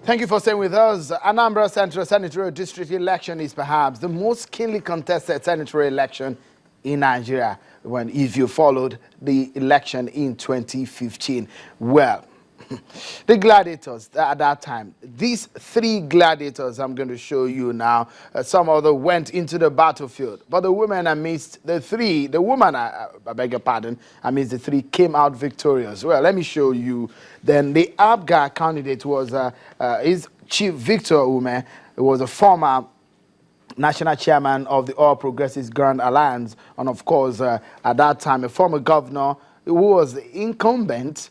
Thank you for staying with us. Anambra Central Senatorial District election is perhaps the most keenly contested senatorial election in Nigeria if you followed the election in 2015. Well, the gladiators at that time, these three gladiators I'm going to show you now, some of them went into the battlefield, but the women amidst the three, I beg your pardon, amidst the three came out victorious. Well, let me show you. Then the APGA candidate was Chief Victor Ume. He was a former national chairman of the All Progressives Grand Alliance, and of course, at that time, a former governor who was the incumbent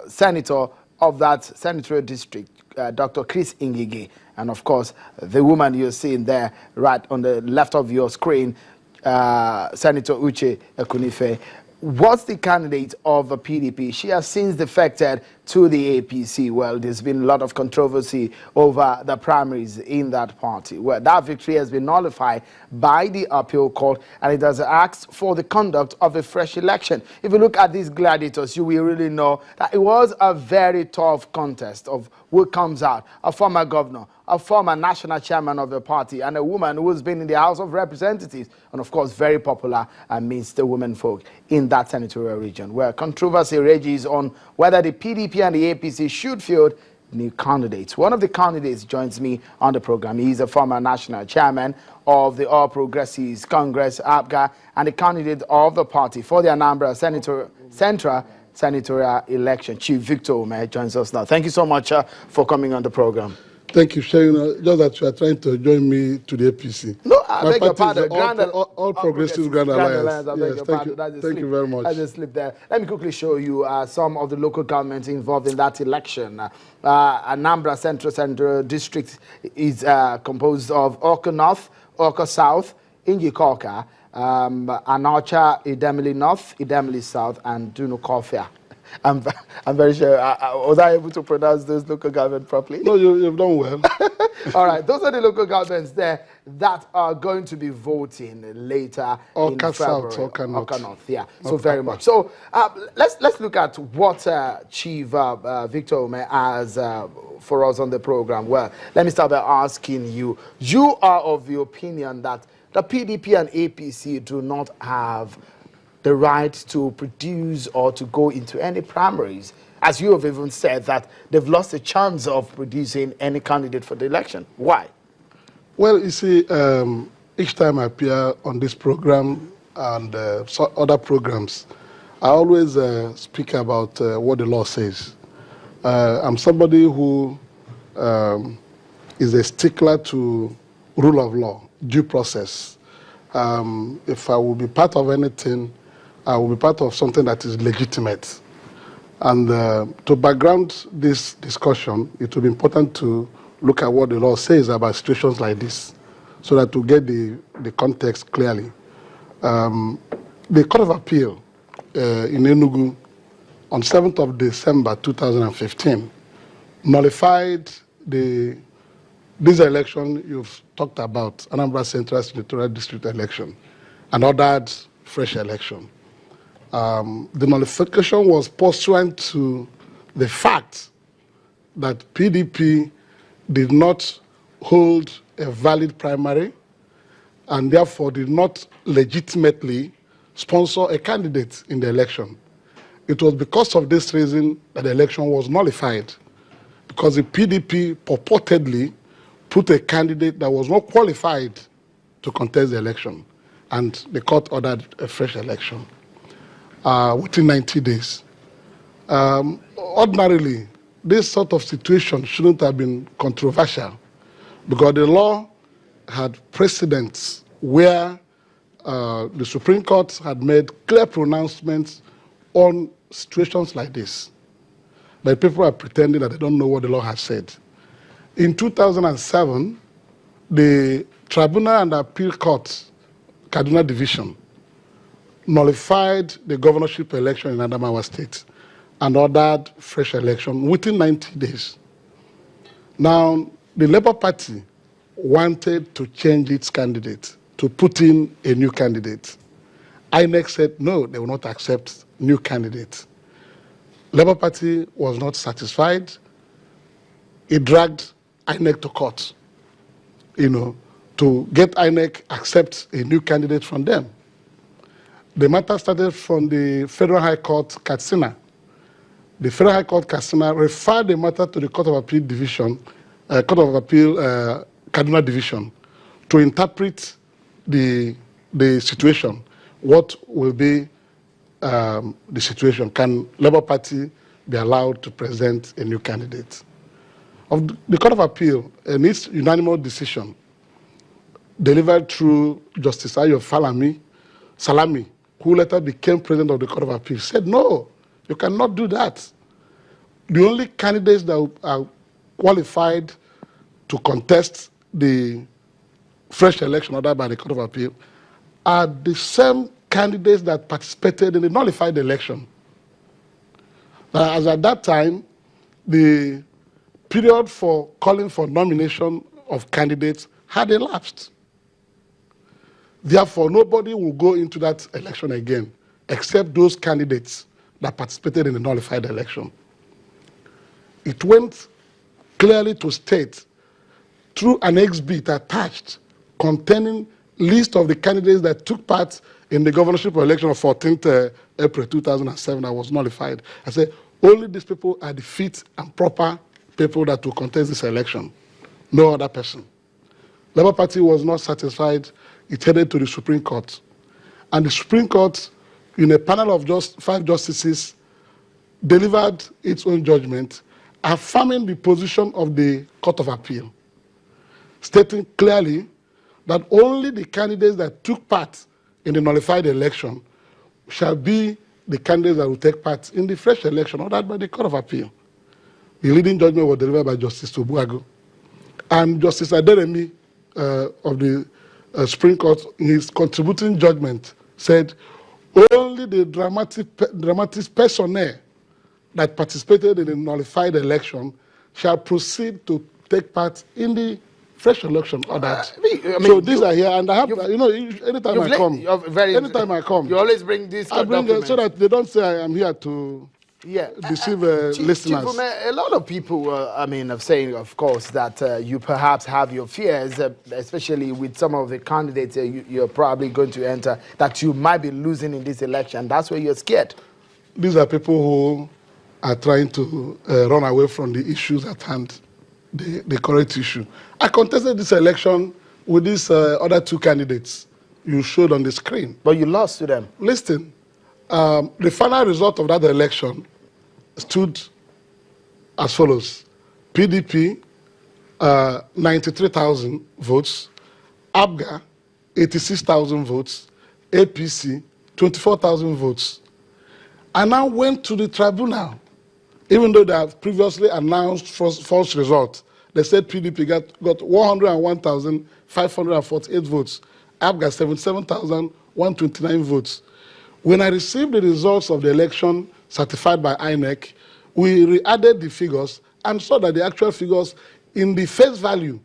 senator of that senatorial district, Dr. Chris Ngige. And of course, the woman you're seeing there right on the left of your screen, Senator Uche Ekunife, was the candidate of the PDP. She has since defected to the APC. Well, there's been a lot of controversy over the primaries in that party. Well, that victory has been nullified by the appeal court, and it has asked for the conduct of a fresh election. If you look at these gladiators, you will really know that it was a very tough contest of who comes out, a former governor, a former national chairman of the party, and a woman who has been in the House of Representatives, and of course very popular amidst the women folk in that senatorial region, where controversy rages on whether the PDP and the APC should field new candidates. One of the candidates joins me on the program. He is a former national chairman of the All Progressives Congress, APGA, and the candidate of the party for the Anambra Central Senatorial election. Chief Victor Ume joins us now. Thank you so much for coming on the program. Thank you, Sharon. Just that you are trying to join me to the APC. No, I beg your pardon. All Progressives Grand Alliance. I beg your pardon. Thank you very much. I just slipped there. Let me quickly show you some of the local governments involved in that election. Anambra Central District is composed of Oka North, Oka South, Ingikoka, Anocha, Idemili North, Idemili South, and Dunukofia. I'm very sure. Was I able to pronounce those local government properly? No, you've done well. All right. Those are the local governments there that are going to be voting later in February. South, Oka North. Yeah. So very much. So let's look at what Chief Victor Ume has for us on the program. Well, let me start by asking you. You are of the opinion that the PDP and APC do not have the right to produce or to go into any primaries, as you have even said that they've lost a chance of producing any candidate for the election. Why? Well, you see, each time I appear on this program and other programs, I always speak about what the law says. I'm somebody who is a stickler to rule of law, due process. If I will be part of anything, I will be part of something that is legitimate. And to background this discussion, it will be important to look at what the law says about situations like this, so that to get the context clearly. The Court of Appeal in Enugu on 7th of December 2015 nullified this election you've talked about, Anambra Central Senatorial District election, and ordered fresh election. The nullification was pursuant to the fact that PDP did not hold a valid primary and therefore did not legitimately sponsor a candidate in the election. It was because of this reason that the election was nullified, because the PDP purportedly put a candidate that was not qualified to contest the election, and the court ordered a fresh election within 90 days. Ordinarily, this sort of situation shouldn't have been controversial, because the law had precedents where the Supreme Court had made clear pronouncements on situations like this. But people are pretending that they don't know what the law has said. In 2007, the Tribunal and Appeal Court, Kaduna Division, nullified the governorship election in Adamawa State and ordered fresh election within 90 days. Now, the Labour Party wanted to change its candidate, to put in a new candidate. INEC said no, they will not accept new candidates. Labour Party was not satisfied. it dragged INEC to court, to get INEC accept a new candidate from them. The matter started from the Federal High Court, Katsina. The Federal High Court, Katsina, referred the matter to the Court of Appeal Division, Court of Appeal, Kaduna Division, to interpret the situation. What will be the situation? Can Labour Party be allowed to present a new candidate? Of the Court of Appeal, in its unanimous decision, delivered through Justice Ayo Salami, who later became president of the Court of Appeal, said, no, you cannot do that. The only candidates that are qualified to contest the fresh election ordered by the Court of Appeal are the same candidates that participated in the nullified election. As at that time, the period for calling for nomination of candidates had elapsed. Therefore, nobody will go into that election again except those candidates that participated in the nullified election. It went clearly to state through an exhibit attached containing list of the candidates that took part in the governorship election of 14th April 2007 that was nullified. I said, only these people are the fit and proper people that will contest this election, no other person. Labour Party was not satisfied. It headed to the Supreme Court. And the Supreme Court, in a panel of just 5 justices, delivered its own judgment, affirming the position of the Court of Appeal, stating clearly that only the candidates that took part in the nullified election shall be the candidates that will take part in the fresh election ordered by the Court of Appeal. The leading judgment was delivered by Justice Tobuago. And Justice Aderemi of the Supreme Court, in his contributing judgment, said only the dramatis personae that participated in the nullified election shall proceed to take part in the fresh election ordered. So these are here, and I have, anytime I come, you always bring this. I bring it so that they don't say I am here to deceive listeners. Chief, a lot of people, have saying, of course, that you perhaps have your fears, especially with some of the candidates you're probably going to enter, that you might be losing in this election. That's why you're scared. These are people who are trying to run away from the issues at hand, the correct issue. I contested this election with these other 2 candidates you showed on the screen. But you lost to them. Listen, the final result of that election stood as follows. PDP, 93,000 votes. APGA, 86,000 votes. APC, 24,000 votes. I now went to the tribunal. Even though they have previously announced false results, they said PDP got 101,548 votes. APGA, 77,129 votes. When I received the results of the election certified by INEC, we re-added the figures and saw that the actual figures in the face value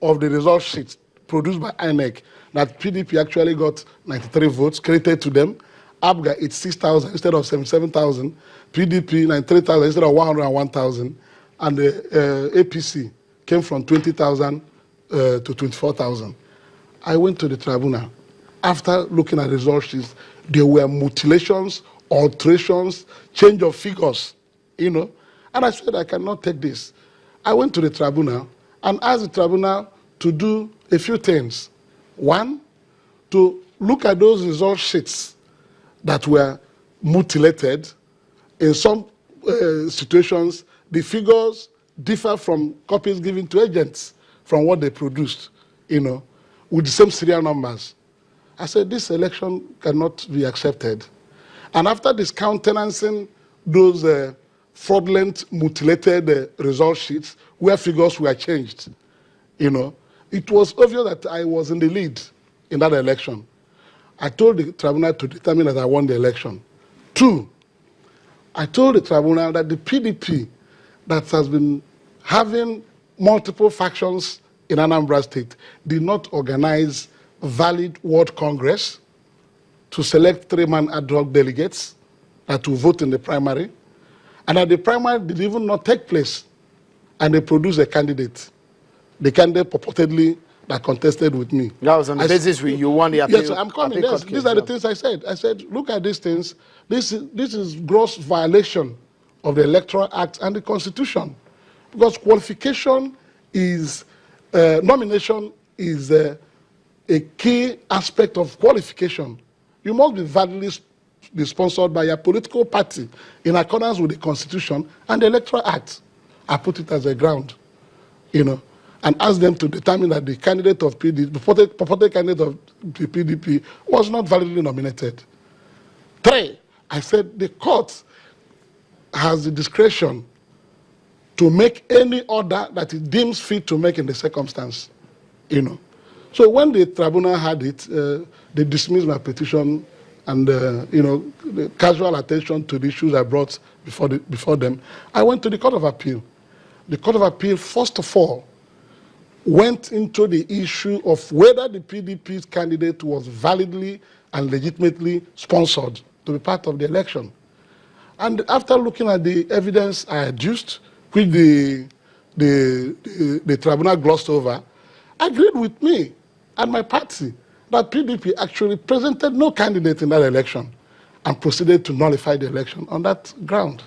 of the result sheet produced by INEC, that PDP actually got 93 votes credited to them. APGA, it's 6,000 instead of 77,000. PDP, 93,000 instead of 101,000. And the APC came from 20,000 to 24,000. I went to the tribunal. After looking at the result sheets, there were mutilations, alterations, change of figures, And I said, I cannot take this. I went to the tribunal and asked the tribunal to do a few things. One, to look at those result sheets that were mutilated. In some situations, the figures differ from copies given to agents from what they produced, with the same serial numbers. I said, this election cannot be accepted. And after discountenancing those fraudulent, mutilated result sheets where figures were changed, it was obvious that I was in the lead in that election. I told the tribunal to determine that I won the election. 2, I told the tribunal that the PDP that has been having multiple factions in Anambra State did not organize valid World Congress to select 3-man ad hoc delegates that will vote in the primary, and that the primary did even not take place and they produced a candidate. The candidate purportedly that contested with me. That was on the basis you won the appeal. Yes, I'm coming. Yes, these are the things I said. I said, look at these things. This is gross violation of the Electoral Act and the Constitution, because qualification is nomination is a key aspect of qualification. You must be validly be sponsored by your political party in accordance with the Constitution and the Electoral Act. I put it as a ground, and ask them to determine that the candidate of PDP, purported candidate of the PDP, was not validly nominated. 3, I said the court has the discretion to make any order that it deems fit to make in the circumstance, So when the tribunal had it, they dismissed my petition, and the casual attention to the issues I brought before them. I went to the Court of Appeal. The Court of Appeal, first of all, went into the issue of whether the PDP's candidate was validly and legitimately sponsored to be part of the election. And after looking at the evidence I adduced, which the tribunal glossed over, agreed with me and my party that PDP actually presented no candidate in that election and proceeded to nullify the election on that ground.